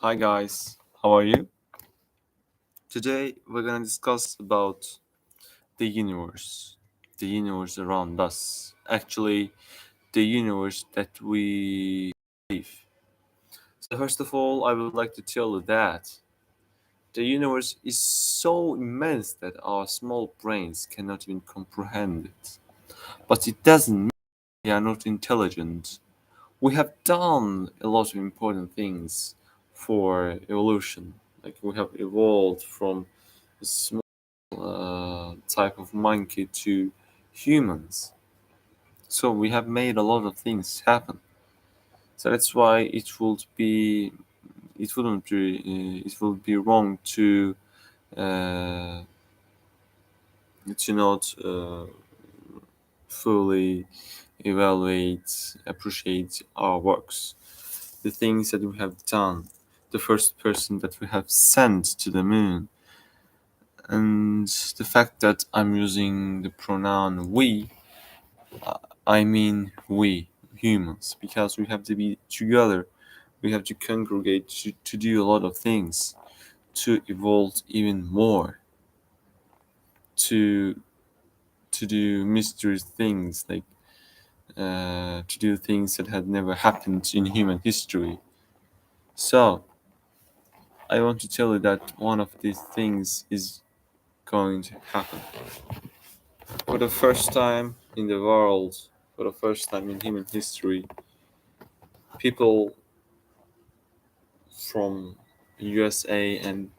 Hi guys, how are you? Today we're gonna discuss about the universe around us. Actually, the universe that we live. So first of all, I would like to tell you that the universe is so immense that our small brains cannot even comprehend it. But it doesn't mean we are not intelligent. We have done a lot of important things for evolution. Like we have evolved from a small type of monkey to humans. So we have made a lot of things happen. So that's why it would be wrong uh, to not fully evaluate, appreciate our works, the things that we have done, the first person that we have sent to the moon, and the fact that I'm using the pronoun we, I mean we humans, because we have to be together, we have to congregate to do a lot of things, to evolve even more, to to do mysterious things like to do things that had never happened in human history. So I want to tell you that one of these things is going to happen. For the first time in the world, for the first time in human history, people from USA and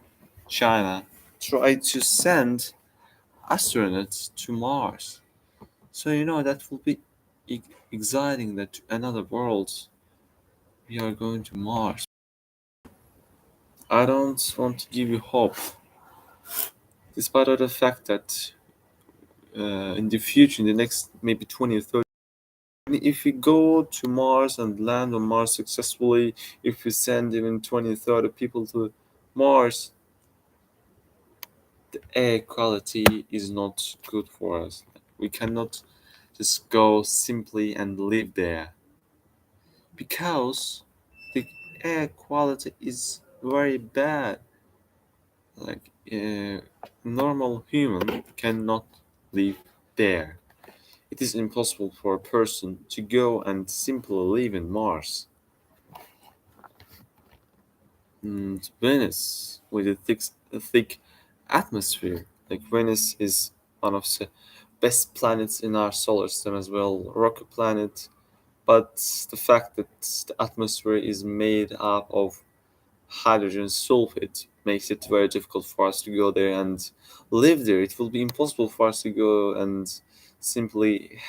China try to send astronauts to Mars. So that will be exciting that to another world we are going to Mars. I don't want to give you hope, despite of the fact that in the future, in the next maybe 20 or 30, if we go to Mars and land on Mars successfully, if we send even 20 or 30 people to Mars, the air quality is not good for us. We cannot just go simply and live there because the air quality is very bad. Like normal human cannot live there. It is impossible for a person to go and simply live in Mars. Venus with a thick atmosphere. Like Venus is one of the best planets in our solar system as well, rocky planet. But the fact that the atmosphere is made up of hydrogen sulfide makes it very difficult for us to go there and live there. It will be impossible for us to go and simply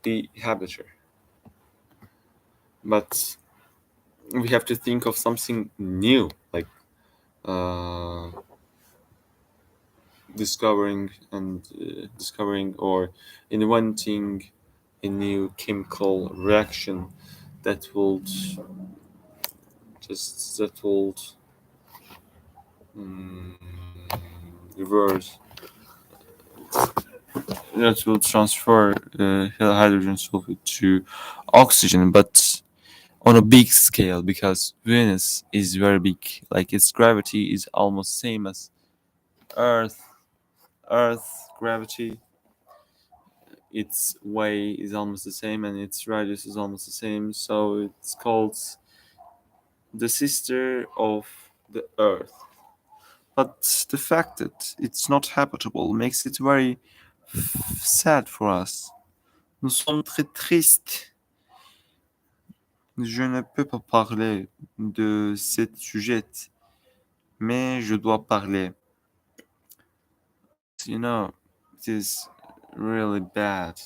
be habiter. But we have to think of something new, like uh, discovering or inventing a new chemical reaction that would mm, reverse that will transfer hydrogen sulfide to oxygen, but on a big scale because Venus is very big. Like its gravity is almost same as Earth. Earth gravity, its weight is almost the same, and its radius is almost the same. So it's called the sister of the Earth. But the fact that it's not habitable makes it very sad for us. Nous sommes très tristes. Je ne peux pas parler de ce sujet, mais je dois parler. It is really bad.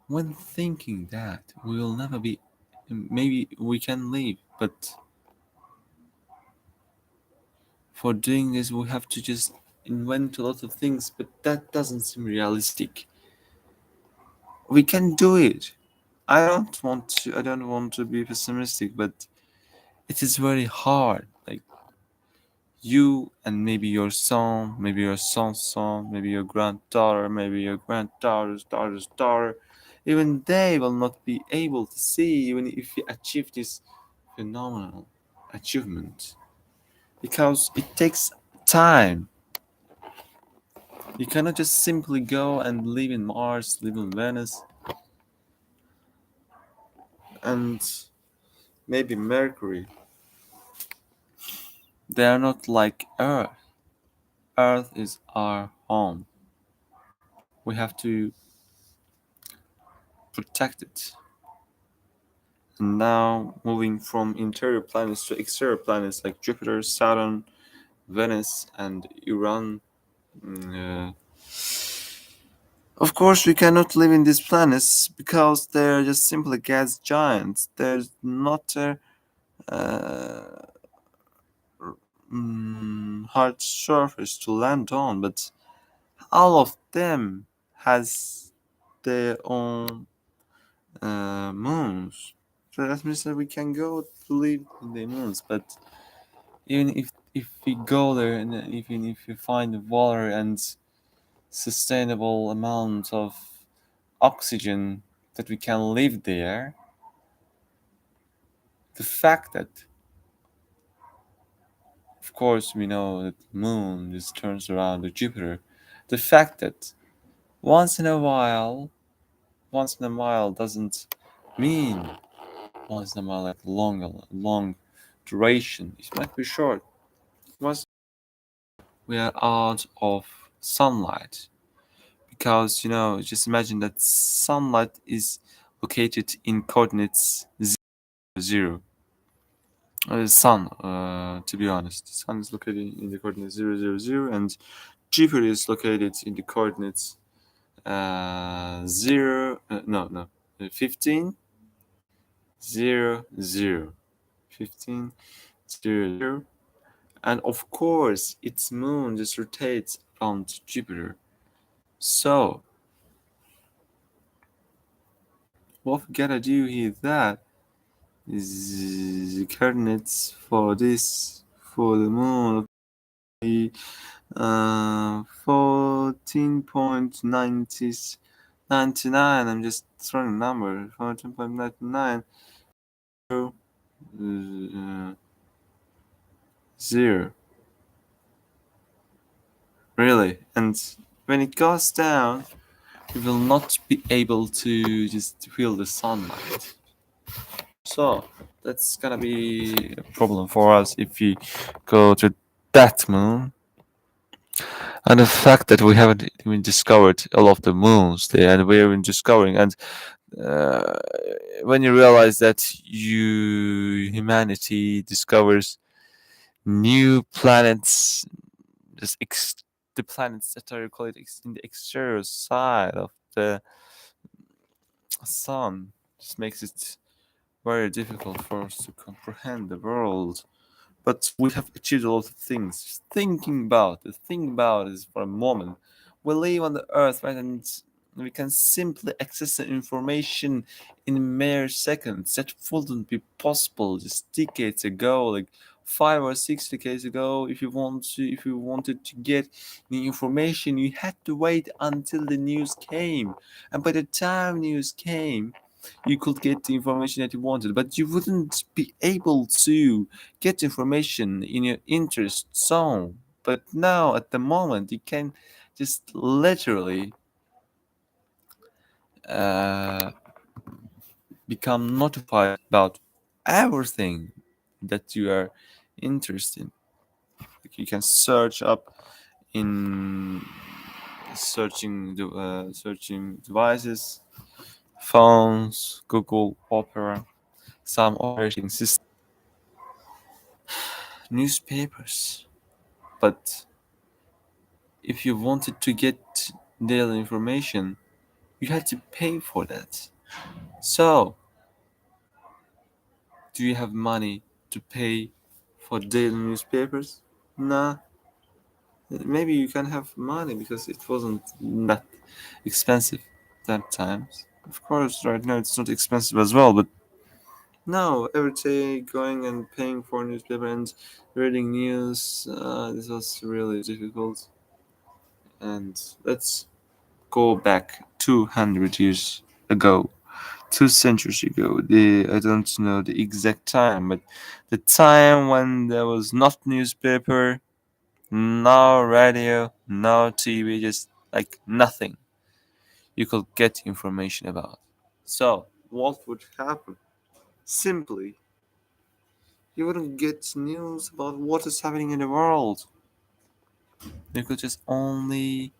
When thinking that we will never be, maybe we can live, but for doing this we have to just invent a lot of things, but that doesn't seem realistic. We can do it. I don't want to be pessimistic, but it is very hard. Like you and maybe your son, maybe your son's son, maybe your granddaughter, maybe your granddaughter's daughter's daughter, even they will not be able to see even if you achieve this phenomenal achievement because it takes time. You cannot just simply go and live in Mars, live in Venus, and maybe Mercury. They are not like Earth. Earth is our home. We have to protect it. And now, moving from interior planets to exterior planets like Jupiter, Saturn, Venus, and Uranus. Uh, of course, we cannot live in these planets because they're just simply gas giants. There's not a uh, hard surface to land on, but all of them has their own moons. So that means that we can go to live in the moons, but even if we go there and even if we find water and sustainable amount of oxygen that we can live there, the fact that of course we know that the moon just turns around to Jupiter, the fact that once in a while once in a while doesn't mean once in a while like long duration. It might be short. Once we are out of sunlight, because just imagine that sunlight is located in coordinates 0. Sun, to be honest, sun is located in the coordinates 0, and Jupiter is located in the coordinates 0, no, no, 15, 0, 0. 15, 0, 0. And of course, its moon just rotates around Jupiter. So, what we gotta do here that is the coordinates for this, for the moon, 14.99. I'm just throwing a number. 14.99. 0. Really. And when it goes down, we will not be able to just feel the sunlight. So that's gonna be a problem for us if we go to that moon. And the fact that we haven't even discovered all of the moons there, and we're even discovering, and uh, when you realize that humanity discovers new planets, just the planets that are called in the exterior side of the sun, just makes it very difficult for us to comprehend the world. But we have achieved a lot of things. Just think about it for a moment. We live on the earth, right, and we can simply access the information in mere seconds. That wouldn't be possible just decades ago, like 5 or 6 decades ago. If you wanted to get the information, you had to wait until the news came, and by the time news came, you could get the information that you wanted, but you wouldn't be able to get information in your interest zone. But now, at the moment, you can just literally uh, become notified about everything that you are interested in. Like you can search up in searching devices, phones, Google Opera, some operating system, newspapers. But if you wanted to get daily information, you had to pay for that. So, do you have money to pay for daily newspapers? Nah. Maybe you can have money because it wasn't that expensive that times. Of course, right now it's not expensive as well, but no, every day going and paying for a newspaper and reading news, this was really difficult. And let's go back 200 years ago 2 centuries ago. I don't know the exact time, but the time when there was not newspaper, no radio, no TV, just like nothing you could get information about. So, what would happen? Simply, you wouldn't get news about what is happening in the world. You could just only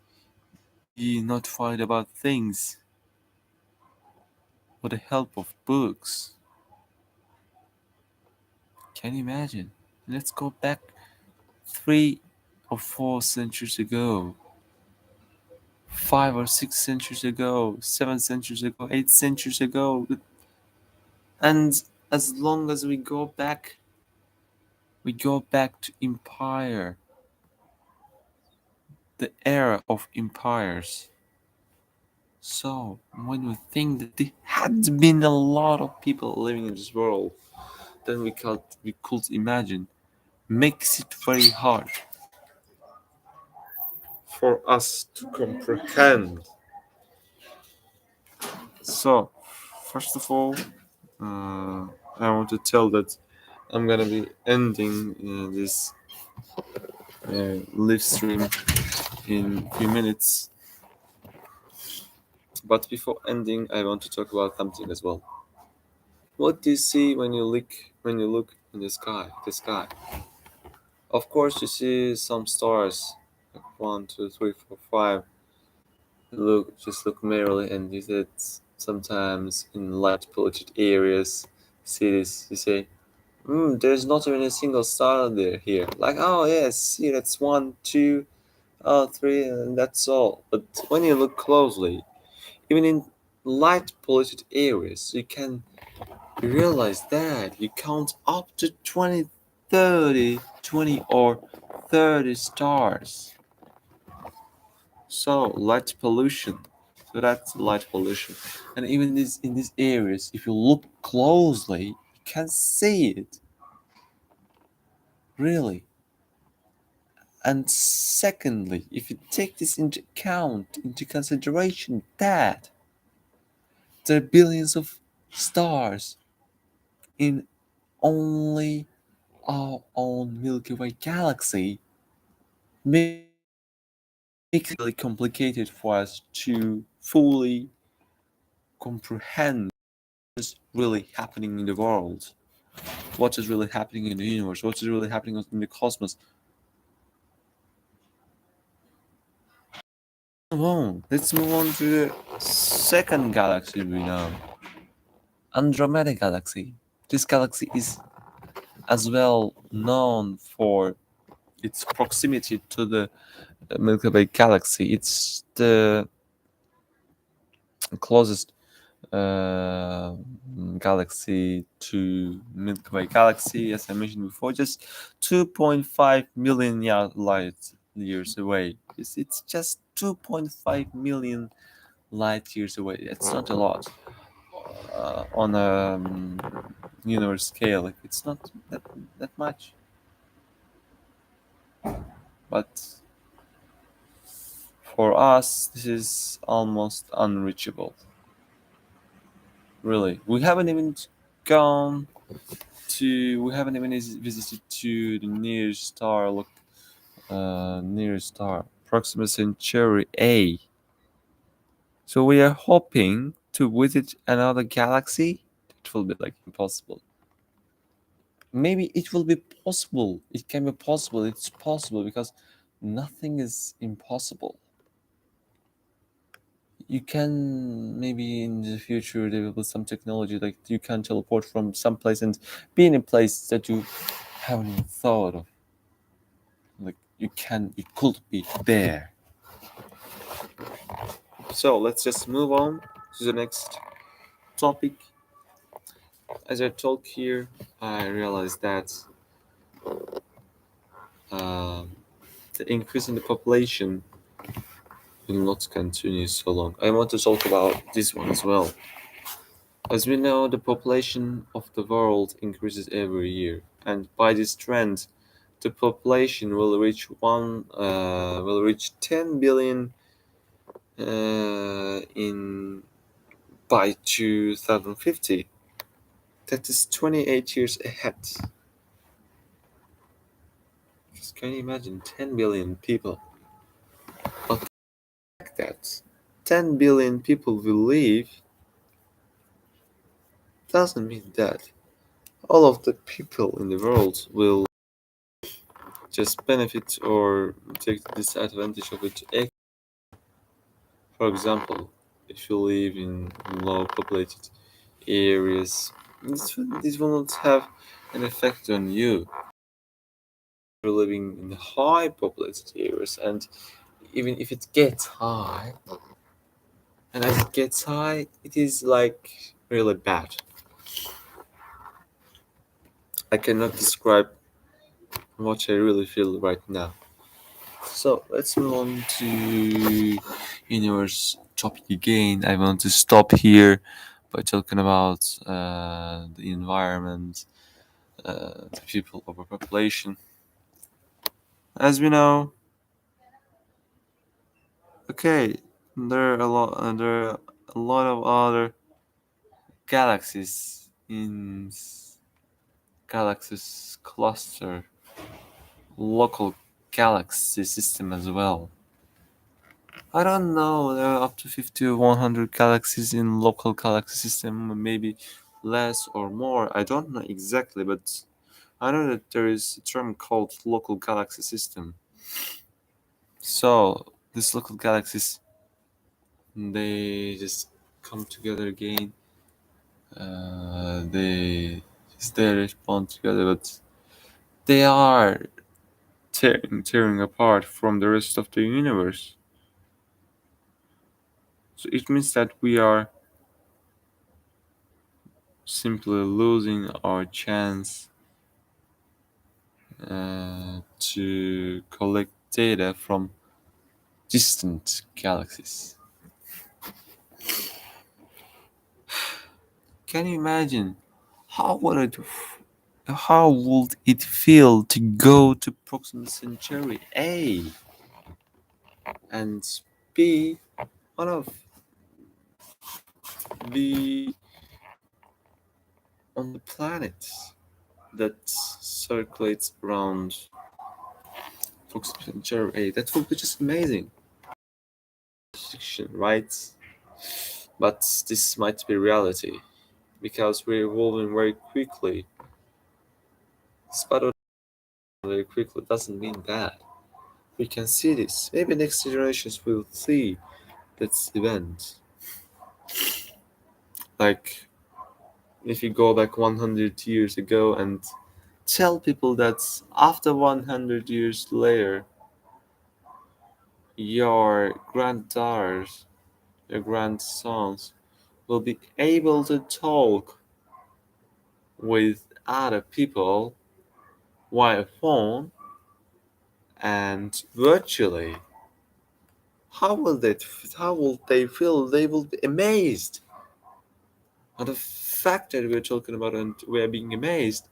be notified about things with the help of books. Can you imagine? Let's go back 3 or 4 centuries ago, 5 or 6 centuries ago, 7 centuries ago, 8 centuries ago, and as long as we go back to empire, the era of empires. So when we think that there had been a lot of people living in this world, then we could imagine makes it very hard for us to comprehend. So, first of all, uh, I want to tell that I'm gonna be ending this live stream in a few minutes. But before ending, I want to talk about something as well. What do you see when you look in the sky? The sky. Of course, you see some stars, like 1, 2, 3, 4, 5. Just look merrily, and you said sometimes in light polluted areas, cities, you say, there's not even a single star there here. Like, oh yes, see, that's one, two, three, and that's all. But when you look closely, even in light polluted areas, you can realize that you count up to 20, 30, 20 or 30 stars. So light pollution. So that's light pollution. And even in these areas, if you look closely, you can see it. Really. And secondly, if you take this into account, into consideration that there are billions of stars in only our own Milky Way galaxy, makes it really complicated for us to fully comprehend what is really happening in the world, what is really happening in the universe, what is really happening in the cosmos. Let's move on to the second galaxy we know, Andromeda Galaxy. This galaxy is as well known for its proximity to the Milky Way galaxy. It's the closest uh, galaxy to Milky Way galaxy, as I mentioned before, just 2.5 million light years away. It's just 2.5 million light years away. It's not a lot on a universe scale. It's not that much, but for us, this is almost unreachable. Really, gone we haven't even visited to the nearest star. Look, nearest star, Proxima Centauri A. So we are hoping to visit another galaxy. It will be like impossible. Maybe it will be possible. It can be possible. It's possible because nothing is impossible. You can maybe in the future develop some technology like you can teleport from some place and be in a place that you haven't even thought of. Like you could be there. So let's just move on to the next topic. As I talk here, I realize that um, the increase in the population will not continue so long. I want to talk about this one as well. As we know, the population of the world increases every year, and by this trend, the population will reach 10 billion in by 2050. That is 28 years ahead. Just can you imagine 10 billion people? But the fact that 10 billion people will live doesn't mean that all of the people in the world will just benefit or take disadvantage of it. For example, if you live in low populated areas, this will not have an effect on you. You're living in high populated areas, and even if it gets high, and as it gets high, it is like really bad. I cannot describe what I really feel right now. So let's move on to universe topic again. I want to stop here by talking about the environment, the people overpopulation. As we know, okay, there are a lot of other galaxies in galaxies cluster, local galaxy system as well. I don't know. There are up to 50 or 100 galaxies in local galaxy system, maybe less or more. I don't know exactly, but I know that there is a term called local galaxy system. So these local galaxies, they just come together again. They respond together, but they are tearing apart from the rest of the universe. So it means that we are simply losing our chance to collect data from distant galaxies. Can you imagine how would it how would it feel to go to Proxima Centauri A and be one of the on the planets that circulates around Proxima Centauri A? That would be just amazing. Fiction, right? But this might be reality because we're evolving very quickly. Despite very quickly doesn't mean that we can see this. Maybe next generations will see this event. Like if you go back 100 years ago and tell people that after 100 years later, your granddaughters, your grandsons will be able to talk with other people via phone and virtually. How will they? How will they feel? They will be amazed. And the fact that we're talking about and we're being amazed,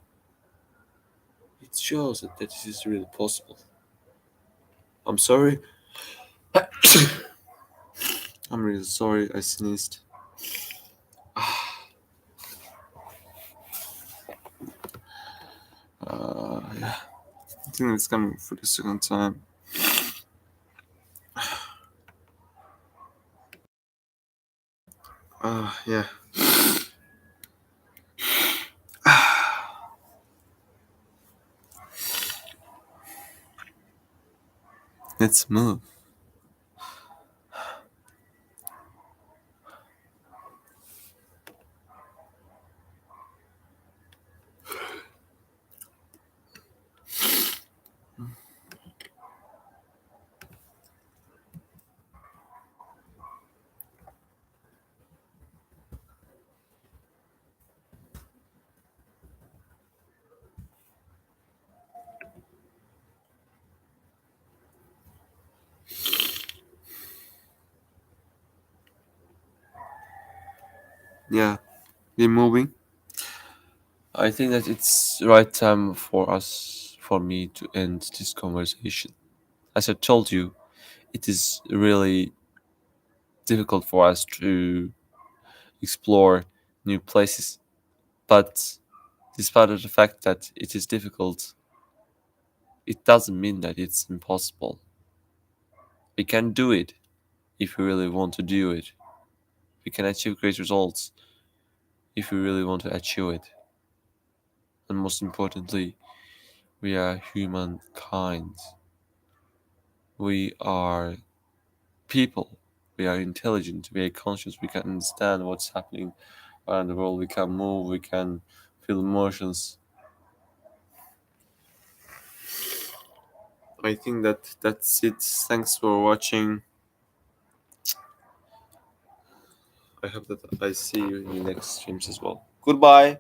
it shows that this is really possible. I'm sorry. I'm really sorry. I sneezed. Yeah. I think it's coming for the second time. Yeah. Let's move. Yeah. We're moving. I think that it's right time for for me to end this conversation. As I told you, it is really difficult for us to explore new places. But despite of the fact that it is difficult, it doesn't mean that it's impossible. We can do it if we really want to do it. We can achieve great results if we really want to achieve it. And most importantly, we are humankind. We are people. We are intelligent. We are conscious. We can understand what's happening around the world. We can move. We can feel emotions. I think that's it. Thanks for watching. I hope that I see you in the next streams as well. Goodbye.